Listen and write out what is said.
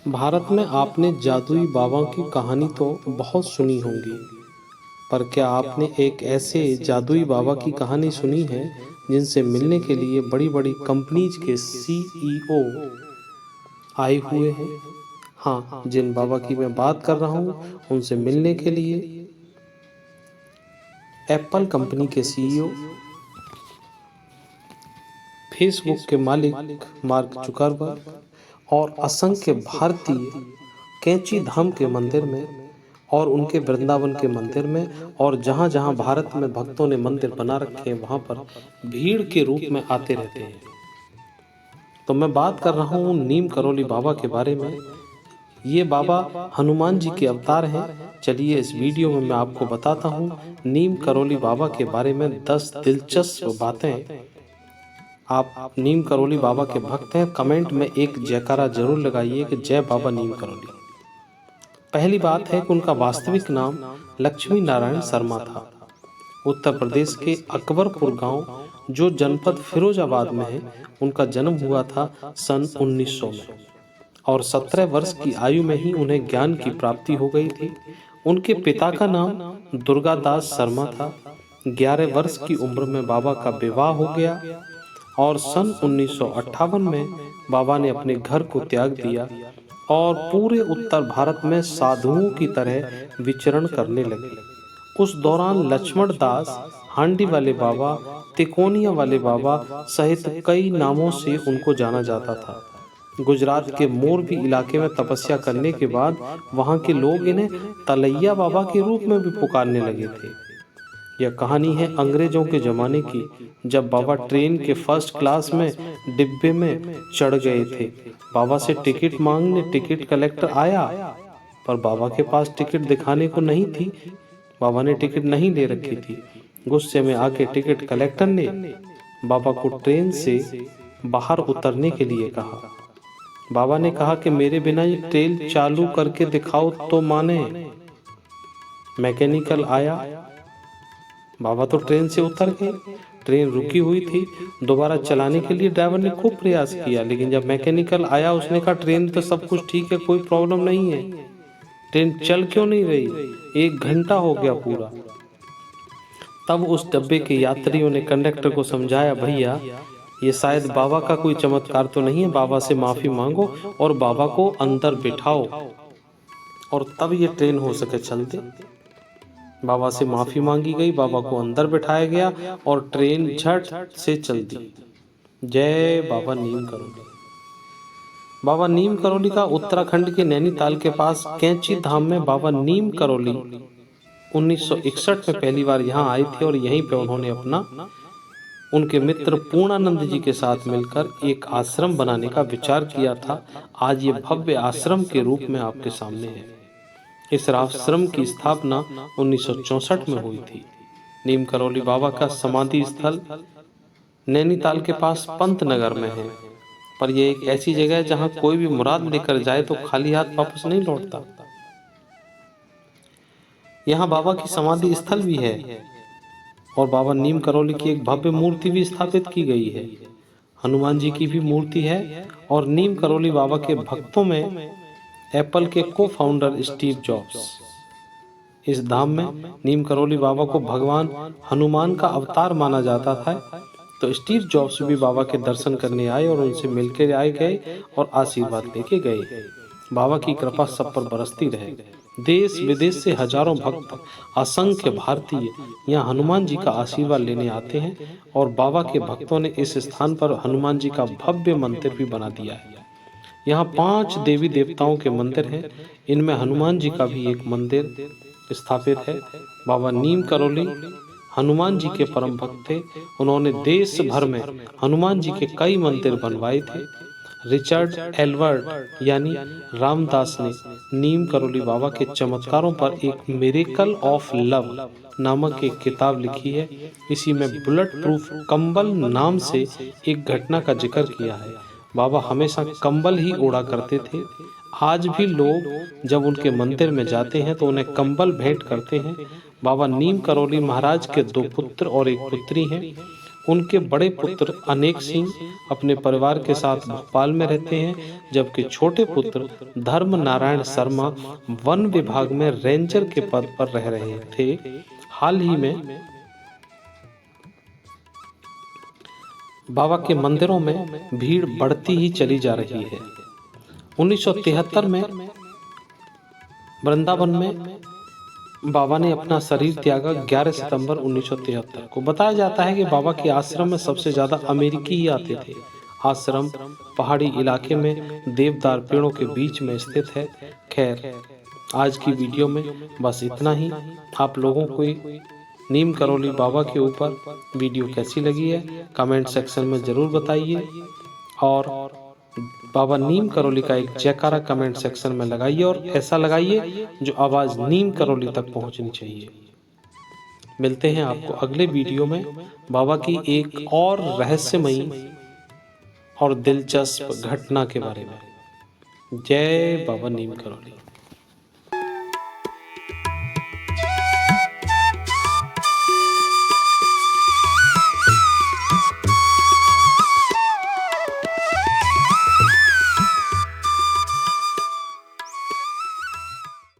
भारत में आपने जादुई बाबा की कहानी तो बहुत सुनी होगी, पर क्या आपने एक ऐसे जादुई बाबा की कहानी सुनी है जिनसे मिलने के लिए बड़ी बड़ी कंपनीज के सीईओ आए हुए हैं? हाँ, जिन बाबा की मैं बात कर रहा हूँ उनसे मिलने के लिए एप्पल कंपनी के सीईओ, फेसबुक के मालिक मार्क जुकरबर्ग और असंख्य भारतीय कैंची धाम के मंदिर में और उनके वृंदावन के मंदिर में और जहाँ जहाँ भारत में भक्तों ने मंदिर बना रखे हैं वहाँ पर भीड़ के रूप में आते रहते हैं। तो मैं बात कर रहा हूँ नीम करौली बाबा के बारे में। ये बाबा हनुमान जी के अवतार हैं। चलिए इस वीडियो में मैं आपको बताता हूँ नीम करौली बाबा के बारे में 10 दिलचस्प बातें। आप नीम करौली बाबा के भक्त हैं, कमेंट में एक जयकारा जरूर लगाइए कि जय बाबा नीम करौली। पहली बात है कि उनका वास्तविक नाम लक्ष्मी नारायण शर्मा था। उत्तर प्रदेश के अकबरपुर गांव, जो जनपद फिरोजाबाद में है, उनका जन्म हुआ था सन 1900 में और 17 वर्ष की आयु में ही उन्हें ज्ञान की प्राप्ति हो गई थी। उनके पिता का नाम दुर्गादास शर्मा था। 11 वर्ष की उम्र में बाबा का विवाह हो गया और सन 1958 में बाबा ने अपने घर को त्याग दिया और पूरे उत्तर भारत में साधुओं की तरह विचरण करने लगे। उस दौरान लक्ष्मण दास, हांडी वाले बाबा, तिकोनिया वाले बाबा सहित कई नामों से उनको जाना जाता था। गुजरात के मोरबी इलाके में तपस्या करने के बाद वहां के लोग इन्हें तलैया बाबा के रूप में भी पुकारने लगे थे। यह कहानी है अंग्रेजों के जमाने की, जब बाबा ट्रेन के फर्स्ट क्लास में डिब्बे में चढ़ गए थे। बाबा से टिकट मांगने टिकट कलेक्टर आया, पर बाबा के पास टिकट दिखाने को नहीं थी। बाबा ने टिकट नहीं ले रखी थी। गुस्से में आके टिकट कलेक्टर ने बाबा को ट्रेन से बाहर उतरने के लिए कहा। बाबा ने कहा कि मेरे बिना ये ट्रेन चालू करके दिखाओ तो माने। मैकेनिकल आया, बाबा तो ट्रेन से उतर गए। ट्रेन रुकी हुई थी। दोबारा चलाने के लिए ड्राइवर ने खूब प्रयास किया, लेकिन जब मैकेनिकल आया उसने कहा ट्रेन तो सब कुछ ठीक है, कोई प्रॉब्लम नहीं है, ट्रेन चल क्यों नहीं रही? 1 घंटा हो गया पूरा। तब उस डब्बे के यात्रियों ने कंडक्टर को समझाया, भैया ये शायद बाबा का कोई चमत्कार तो नहीं है, बाबा से माफी मांगो और बाबा को अंदर बिठाओ और तब ये ट्रेन हो सके चलते। बाबा से माफी मांगी गई, बाबा को अंदर बिठाया गया और ट्रेन झट से चल दी। जय बाबा नीम करौली। बाबा नीम करौली का उत्तराखंड के नैनीताल के पास कैंची धाम में बाबा नीम करौली 1961 में पहली बार यहाँ आए थे और यहीं पे उन्होंने अपना उनके मित्र पूर्णानंद जी के साथ मिलकर एक आश्रम बनाने का विचार किया था। आज ये भव्य आश्रम के रूप में आपके सामने है। इस आश्रम की स्थापना 1964 में हुई थी। नीम करौली बाबा का समाधि स्थल नैनीताल के पास पंतनगर में है, पर यह एक ऐसी जगह है जहां कोई भी मुराद लेकर जाए तो खाली हाथ वापस नहीं लौटता। यहाँ बाबा की समाधि स्थल भी है और बाबा नीम करौली की एक भव्य मूर्ति भी स्थापित की गई है। हनुमान जी की भी मूर्ति है और नीम करौली बाबा के भक्तों में एप्पल के को फाउंडर स्टीव जॉब्स। इस धाम में नीम करौली बाबा को भगवान हनुमान का अवतार माना जाता था, तो स्टीव जॉब्स भी बाबा के दर्शन करने आए और उनसे मिलकर आए गए और आशीर्वाद लेके गए। बाबा की कृपा सब पर बरसती रहे। देश विदेश से हजारों भक्त, असंख्य भारतीय यहाँ हनुमान जी का आशीर्वाद लेने आते हैं और बाबा के भक्तों ने इस स्थान पर हनुमान जी का भव्य मंदिर भी बना दिया है। यहाँ 5 देवी देवताओं के मंदिर हैं, इनमें हनुमान जी का भी एक मंदिर स्थापित है। बाबा नीम करौली हनुमान जी के परम भक्त थे। उन्होंने देश भर में हनुमान जी के कई मंदिर बनवाए थे। रिचर्ड एलवर्ड यानी रामदास ने नीम करौली बाबा के चमत्कारों पर एक मिरेकल ऑफ लव नामक एक किताब लिखी है। इसी में बुलेट प्रूफ कंबल नाम से एक घटना का जिक्र किया है। बाबा हमेशा कंबल ही ओढ़ा करते थे। आज भी लोग जब उनके मंदिर में जाते हैं तो उन्हें कंबल भेंट करते हैं। बाबा नीम करौली महाराज के 2 पुत्र और एक पुत्री हैं। उनके बड़े पुत्र अनेक सिंह अपने परिवार के साथ भोपाल में रहते हैं, जबकि छोटे पुत्र धर्म नारायण शर्मा वन विभाग में रेंजर के पद पर रह रहे थे। हाल ही में बाबा के मंदिरों में भीड़ बढ़ती ही चली जा रही है। 1973 में वृंदावन में बाबा ने अपना शरीर त्यागा 11 सितंबर 1973 को। बताया जाता है कि बाबा के आश्रम में सबसे ज्यादा अमेरिकी ही आते थे। आश्रम पहाड़ी इलाके में देवदार पेड़ों के बीच में स्थित है। खैर, आज की वीडियो में बस इतना ही। आप लोगों को नीम करौली बाबा के ऊपर वीडियो कैसी लगी है कमेंट सेक्शन में ज़रूर बताइए, और बाबा नीम करौली का एक जयकारा कमेंट सेक्शन में लगाइए, और ऐसा लगाइए जो आवाज़ नीम करौली तक पहुंचनी चाहिए। मिलते हैं आपको अगले वीडियो में बाबा की एक और रहस्यमयी और दिलचस्प घटना के बारे में। जय बाबा नीम करौली।